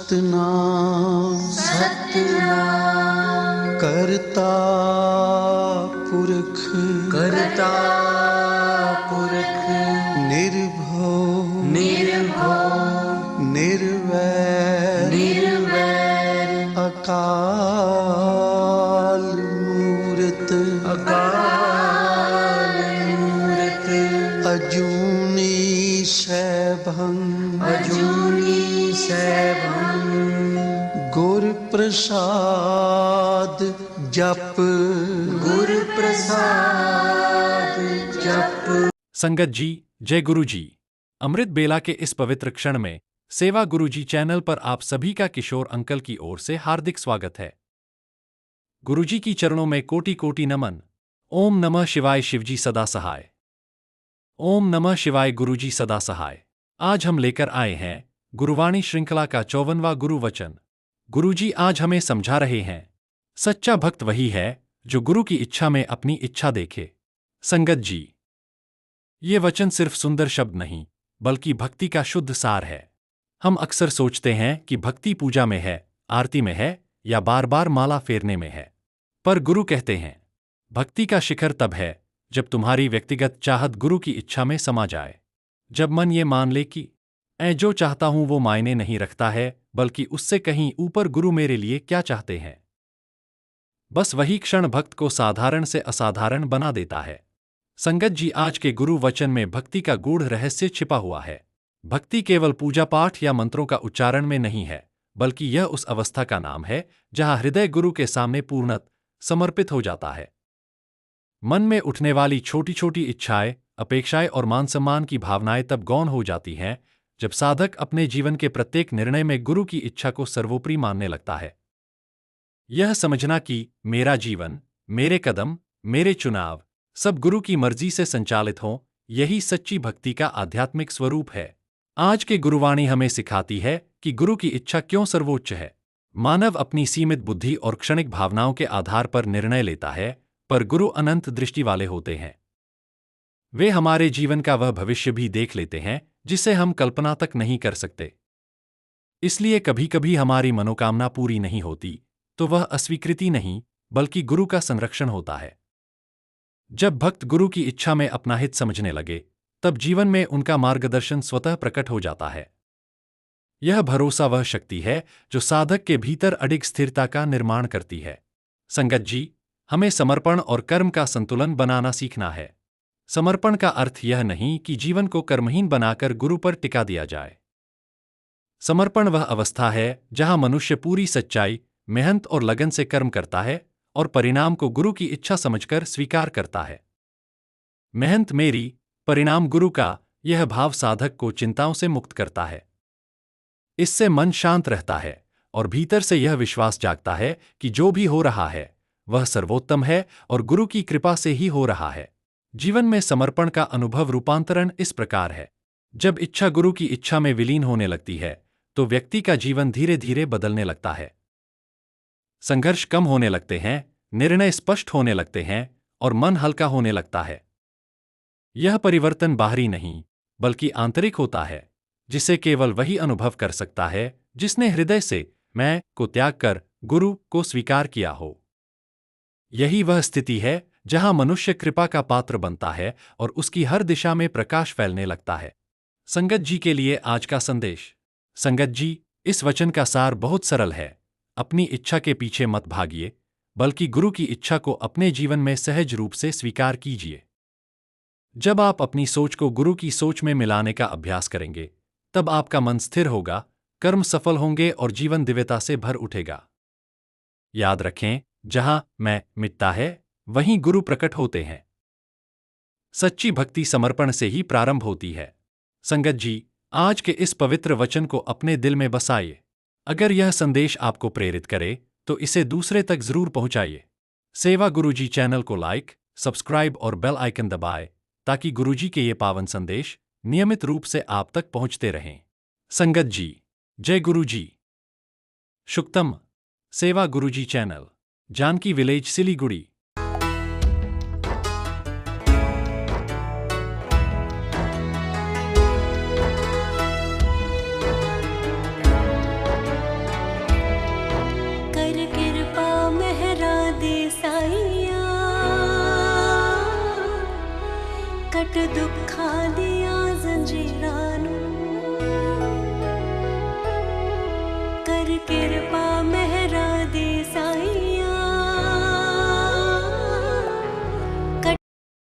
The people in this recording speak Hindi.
सतनाम सतनाम करता पुरख करता पुरख निर्भव निर्भव निर्वैर निर्वैर अकाल मूरत अकाल मूरत अजूनी सैभं अजूनी सैभं गुर प्रसाद जप गुर प्रसाद जप। संगत जी, जय गुरु जी। अमृत बेला के इस पवित्र क्षण में सेवा गुरु जी चैनल पर आप सभी का किशोर अंकल की ओर से हार्दिक स्वागत है। गुरु जी की चरणों में कोटि कोटि नमन। ओम नमः शिवाय, शिवजी सदा सहाय। ओम नमः शिवाय, गुरु जी सदा सहाय। आज हम लेकर आए हैं गुरुवाणी श्रृंखला का 54वां गुरु वचन। गुरु जी आज हमें समझा रहे हैं, सच्चा भक्त वही है जो गुरु की इच्छा में अपनी इच्छा देखे। संगत जी, ये वचन सिर्फ सुंदर शब्द नहीं बल्कि भक्ति का शुद्ध सार है। हम अक्सर सोचते हैं कि भक्ति पूजा में है, आरती में है या बार बार माला फेरने में है। पर गुरु कहते हैं, भक्ति का शिखर तब है जब तुम्हारी व्यक्तिगत चाहत गुरु की इच्छा में समा जाए। जब मन ये मान ले कि जो चाहता हूं वो मायने नहीं रखता है, बल्कि उससे कहीं ऊपर गुरु मेरे लिए क्या चाहते हैं। बस वही क्षण भक्त को साधारण से असाधारण बना देता है। संगत जी, आज के गुरु वचन में भक्ति का गूढ़ रहस्य छिपा हुआ है। भक्ति केवल पूजा पाठ या मंत्रों का उच्चारण में नहीं है, बल्कि यह उस अवस्था का नाम है जहां हृदय गुरु के सामने पूर्णतः समर्पित हो जाता है। मन में उठने वाली छोटी छोटी इच्छाएं, अपेक्षाएं और मान सम्मान की भावनाएं तब गौण हो जाती हैं जब साधक अपने जीवन के प्रत्येक निर्णय में गुरु की इच्छा को सर्वोपरि मानने लगता है। यह समझना कि मेरा जीवन, मेरे कदम, मेरे चुनाव सब गुरु की मर्जी से संचालित हों, यही सच्ची भक्ति का आध्यात्मिक स्वरूप है। आज के गुरुवाणी हमें सिखाती है कि गुरु की इच्छा क्यों सर्वोच्च है। मानव अपनी सीमित बुद्धि और क्षणिक भावनाओं के आधार पर निर्णय लेता है, पर गुरु अनंत दृष्टि वाले होते हैं। वे हमारे जीवन का वह भविष्य भी देख लेते हैं जिसे हम कल्पना तक नहीं कर सकते। इसलिए कभी कभी हमारी मनोकामना पूरी नहीं होती तो वह अस्वीकृति नहीं बल्कि गुरु का संरक्षण होता है। जब भक्त गुरु की इच्छा में अपना हित समझने लगे, तब जीवन में उनका मार्गदर्शन स्वतः प्रकट हो जाता है। यह भरोसा वह शक्ति है जो साधक के भीतर अडिग स्थिरता का निर्माण करती है। संगत जी, हमें समर्पण और कर्म का संतुलन बनाना सीखना है। समर्पण का अर्थ यह नहीं कि जीवन को कर्महीन बनाकर गुरु पर टिका दिया जाए। समर्पण वह अवस्था है जहां मनुष्य पूरी सच्चाई, मेहनत और लगन से कर्म करता है और परिणाम को गुरु की इच्छा समझकर स्वीकार करता है। मेहनत मेरी, परिणाम गुरु का, यह भाव साधक को चिंताओं से मुक्त करता है। इससे मन शांत रहता है और भीतर से यह विश्वास जागता है कि जो भी हो रहा है वह सर्वोत्तम है और गुरु की कृपा से ही हो रहा है। जीवन में समर्पण का अनुभव रूपांतरण इस प्रकार है। जब इच्छा गुरु की इच्छा में विलीन होने लगती है तो व्यक्ति का जीवन धीरे धीरे बदलने लगता है। संघर्ष कम होने लगते हैं, निर्णय स्पष्ट होने लगते हैं और मन हल्का होने लगता है। यह परिवर्तन बाहरी नहीं बल्कि आंतरिक होता है, जिसे केवल वही अनुभव कर सकता है जिसने हृदय से मैं को त्याग कर गुरु को स्वीकार किया हो। यही वह स्थिति है जहां मनुष्य कृपा का पात्र बनता है और उसकी हर दिशा में प्रकाश फैलने लगता है। संगत जी के लिए आज का संदेश। संगत जी, इस वचन का सार बहुत सरल है। अपनी इच्छा के पीछे मत भागिए, बल्कि गुरु की इच्छा को अपने जीवन में सहज रूप से स्वीकार कीजिए। जब आप अपनी सोच को गुरु की सोच में मिलाने का अभ्यास करेंगे, तब आपका मन स्थिर होगा, कर्म सफल होंगे और जीवन दिव्यता से भर उठेगा। याद रखें, जहां मैं मिटता है वहीं गुरु प्रकट होते हैं। सच्ची भक्ति समर्पण से ही प्रारंभ होती है। संगत जी, आज के इस पवित्र वचन को अपने दिल में बसाइए। अगर यह संदेश आपको प्रेरित करे तो इसे दूसरे तक जरूर पहुंचाइए। सेवा गुरुजी चैनल को लाइक, सब्सक्राइब और बेल आइकन दबाएं ताकि गुरुजी के ये पावन संदेश नियमित रूप से आप तक पहुंचते रहें। संगत जी, जय गुरु जी। शुक्तम। सेवा गुरुजी चैनल, जानकी विलेज, सिलीगुड़ी।